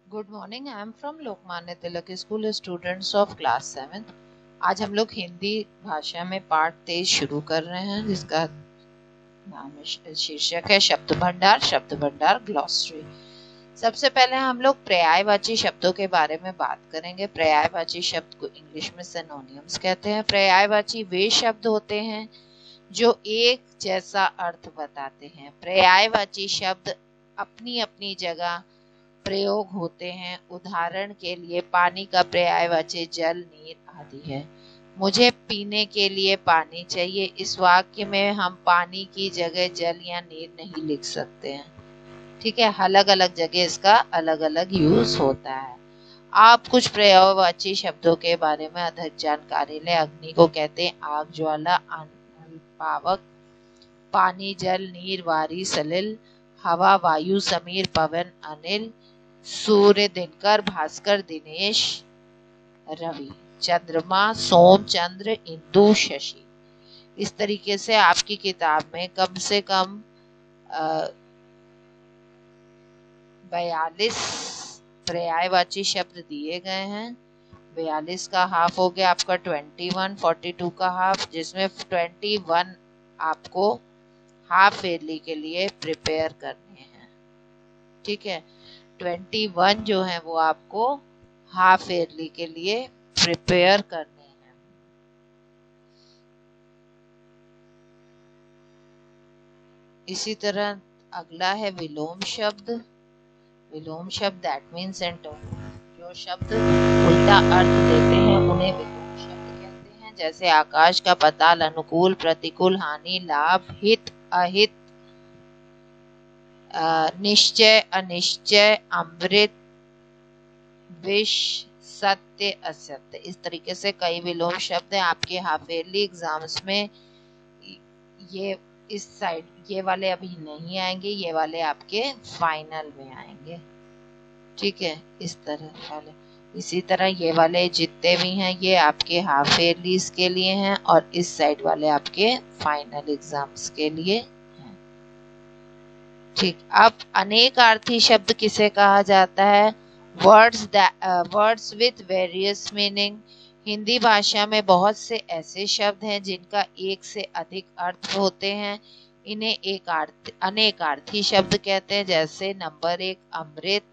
Good morning. I am from Lokmanya Tilak school, students of class 7। आज हम लोग हिंदी भाषा में पाठ 23 शुरू कर रहे हैं, जिसका शीर्षक है शब्द भंडार। शब्द भंडार ग्लॉसरी। सबसे पहले हम लोग पर्यायवाची शब्दों के बारे में बात करेंगे। पर्यायवाची शब्द को इंग्लिश में सिनोनिम्स कहते हैं। पर्यायवाची वे शब्द होते हैं जो एक जैसा अर्थ बताते हैं। पर्यायवाची शब्द अपनी अपनी जगह प्रयोग होते हैं। उदाहरण के लिए पानी का पर्यायवाची जल, नीर आदि है। मुझे पीने के लिए पानी चाहिए। इस वाक्य में हम पानी की जगह जल या नीर नहीं लिख सकते हैं। ठीक है, अलग अलग जगह इसका अलग अलग यूज होता है। आप कुछ पर्यायवाची शब्दों के बारे में अधिक जानकारी लें। अग्नि को कहते हैं आग, ज्वाला, अनल, पावक। पानी, जल, नीर, वारी, सलिल। हवा, वायु, समीर, पवन, अनिल। सूर्य, दिनकर, भास्कर, दिनेश, रवि। चंद्रमा, सोम, चंद्र, इंदु, शशि। इस तरीके से आपकी किताब में कम से कम 42 पर्यायवाची शब्द दिए गए हैं। 42 का हाफ हो गया आपका 21, 42 का हाफ, जिसमें 21 आपको हाफ ईयरली के लिए प्रिपेयर करने हैं। ठीक है, 21 जो है वो आपको हाफ ईयरली के लिए प्रिपेयर करने हैं। इसी तरह अगला है विलोम शब्द। विलोम शब्द दैट मीन्स जो शब्द उल्टा अर्थ देते हैं उन्हें विलोम शब्द कहते हैं। जैसे आकाश का पाताल, अनुकूल, प्रतिकूल, हानि, लाभ, हित, अहित, निश्चय, अनिश्चय, अमृत, विष, सत्य, असत्य। इस तरीके से कई विलोम शब्द हैं। आपके हाफ ईयरली एग्जाम्स में ये इस साइड ये वाले अभी नहीं आएंगे, ये वाले आपके फाइनल में आएंगे। ठीक है, इस तरह वाले। इसी तरह ये वाले जितने भी हैं ये आपके हाफ ईयरलीज के लिए हैं और इस साइड वाले आपके फाइनल एग्जाम्स के लिए हैं। ठीक, अब अनेकार्थी शब्द किसे कहा जाता है? Words with various meaning. Hindi भाषा में बहुत से ऐसे शब्द हैं जिनका एक से अधिक अर्थ होते हैं। इन्हें अनेकार्थी शब्द कहते हैं। जैसे नंबर 1 अमृत।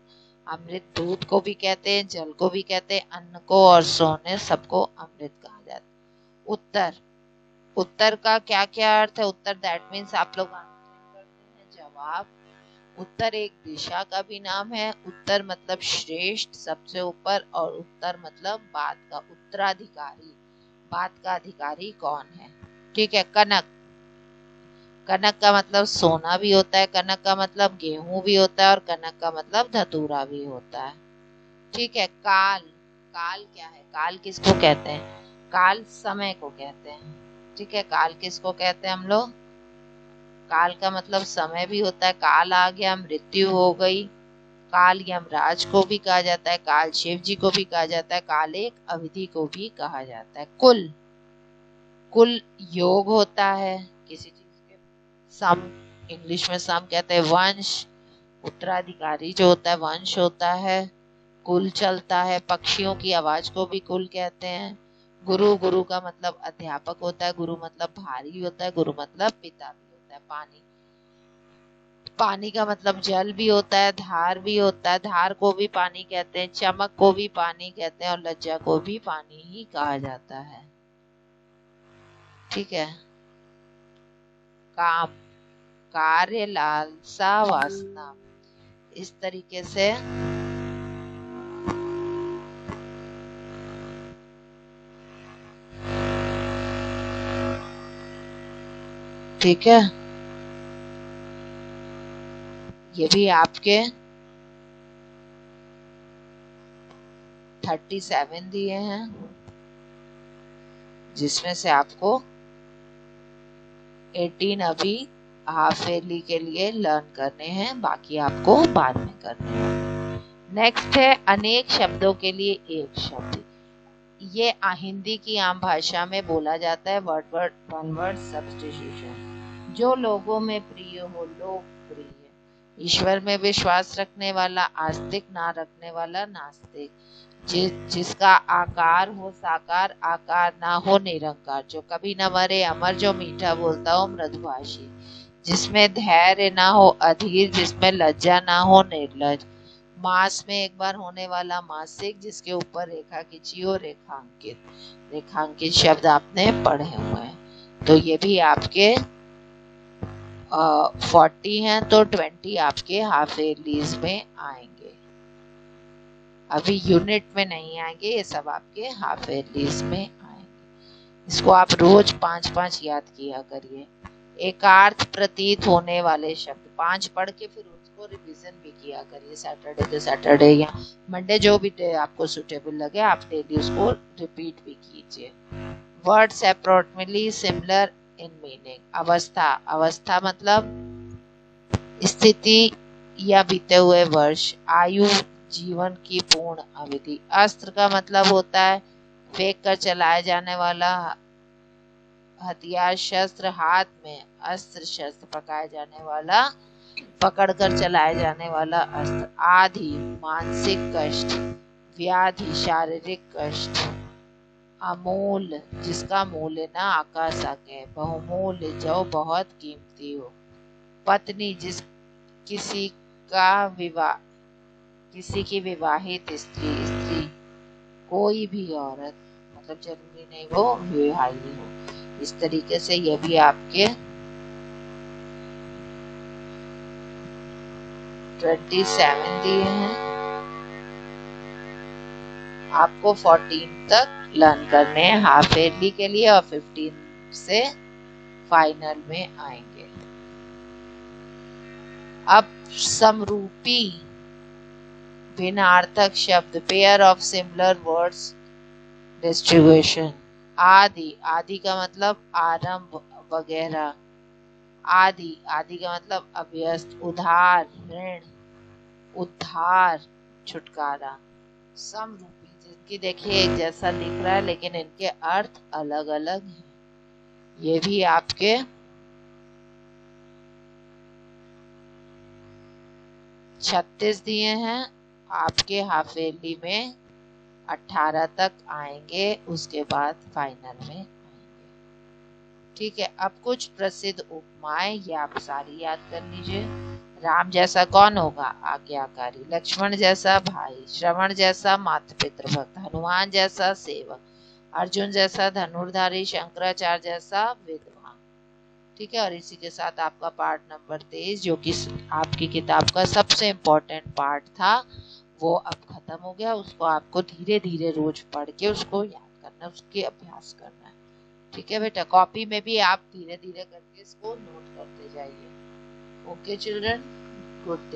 अमृत दूध को भी कहते हैं, जल को भी कहते हैं, अन्न को और सोने सबको अमृत कहा जाता है। उत्तर, उत्तर का क्या क्या अर्थ है? उत्तर दैट मीन्स आप लोग करते हैं जवाब। उत्तर एक दिशा का भी नाम है। उत्तर मतलब श्रेष्ठ, सबसे ऊपर, और उत्तर मतलब बात का उत्तराधिकारी। बात का अधिकारी कौन है? ठीक है। कनक, कनक का मतलब सोना भी होता है, कनक का मतलब गेहूं भी होता है और कनक का मतलब धतूरा भी होता है। ठीक है। काल, काल क्या है? काल किसको कहते हैं? काल समय को कहते हैं। ठीक है, काल किसको कहते हैं हम लोग? काल का मतलब समय भी होता है। काल आ गया, मृत्यु हो गई। काल यमराज को भी कहा जाता है, काल शिव जी को भी कहा जाता है, काल एक अवधि को भी कहा जाता है। कुल, कुल योग होता है किसी चीज के। सम, इंग्लिश में सम कहते हैं। वंश, उत्तराधिकारी जो होता है वंश होता है। कुल चलता है। पक्षियों की आवाज को भी कुल कहते हैं। गुरु, गुरु का मतलब अध्यापक होता है। गुरु मतलब भारी होता है। गुरु मतलब पिता भी होता है। पानी, पानी का मतलब जल भी होता है, धार भी होता है। धार को भी पानी कहते हैं, चमक को भी पानी कहते हैं और लज्जा को भी पानी ही कहा जाता है। ठीक है। काम, कार्य, लालसा, वासना। इस तरीके से ठीक है, ये भी आपके 37 दिए हैं, जिसमें से आपको 18 अभी हाफ ईयरली के लिए लर्न करने हैं, बाकी आपको बाद में करने हैं। नेक्स्ट है अनेक शब्दों के लिए एक शब्द। ये हिंदी की आम भाषा में बोला जाता है वन वर्ड सब्स्टिट्यूशन। जो लोगों में प्रिय हो, लोकप्रिय। ईश्वर में विश्वास रखने वाला आस्तिक, ना रखने वाला नास्तिक। जिसका आकार हो साकार, आकार ना हो निरंकार, जो कभी न मरे अमर, जो मीठा बोलता हो मृदुभाषी, जिसमें धैर्य ना हो अधीर, जिसमें लज्जा ना हो निर्लज, मास में एक बार होने वाला मासिक, जिसके ऊपर रेखा खींची हो रेखांकित। रेखांकित शब्द आपने पढ़े हुए हैं। तो ये भी आपके 40 हैं, तो 20 आपके हाफ ईयरलीज में आएंगे। अभी यूनिट में नहीं आएंगे, ये सब आपके हाफ ईयरलीज में आएंगे। इसको आप रोज 5-5 याद किया करिए। एकार्थ प्रतीत होने वाले शब्द 5 पढ़ के फिर उसको रिवीजन भी किया करिए। सैटरडे के सैटरडे या मंडे, जो भी डे आपको सुटेबल लगे, आप डेली उसको रिपीट भी कीजिए। Words approximately similar in meaning. अवस्था, अवस्था मतलब स्थिति या बीते हुए वर्ष। आयु, जीवन की पूर्ण अवधि। अस्त्र का मतलब होता है फेंक कर चलाया जाने वाला हथियार। शस्त्र, हाथ में अस्त्र शस्त्र पकाया जाने वाला, पकड़कर चलाया जाने वाला अस्त्र। आधि, मानसिक कष्ट। व्याधि, शारीरिक कष्ट। अमूल, जिसका मूल्य ना आकाश आके। बहुमूल्य, जो बहुत कीमती हो। पत्नी, जिस किसी का विवाह, किसी की विवाहित स्त्री। स्त्री, कोई भी औरत, मतलब जरूरी नहीं वो विवाहित हो। इस तरीके से ये भी आपके 27 दिए हैं। आपको 14 तक लर्न करने हैं हाफ ईयरली के लिए, और 15 से फाइनल में आएंगे। अब समरूपी भिन्नार्थक शब्द। Pair of similar words distribution. आदि, आदि का मतलब आरंभ वगैरह। आदि, आदि का मतलब अभ्यस्त। उधार, ऋण। उद्धार, छुटकारा। समरूपी, जिनकी देखिए एक जैसा दिख रहा है लेकिन इनके अर्थ अलग अलग हैं। ये भी आपके 36 दिए हैं। आपके हाफ ईयरली में 18 तक आएंगे, उसके बाद फाइनल में आएंगे। ठीक है, अब कुछ प्रसिद्ध उपमाएं, ये आप सारी याद कर लीजिए। राम जैसा कौन होगा? आज्ञाकारी। लक्ष्मण जैसा भाई। श्रवण जैसा माता पितृ भक्त। हनुमान जैसा सेवक। अर्जुन जैसा धनुर्धारी। शंकराचार्य जैसा विद्वान। ठीक है, और इसी के साथ आपका पार्ट नंबर 23, जो कि आपकी किताब का सबसे इम्पोर्टेंट पार्ट था, वो अब खत्म हो गया। उसको आपको धीरे धीरे रोज पढ़ के उसको याद करना, उसके अभ्यास करना है। ठीक है बेटा, कॉपी में भी आप धीरे धीरे करके इसको नोट करते जाइए। Okay children, good day.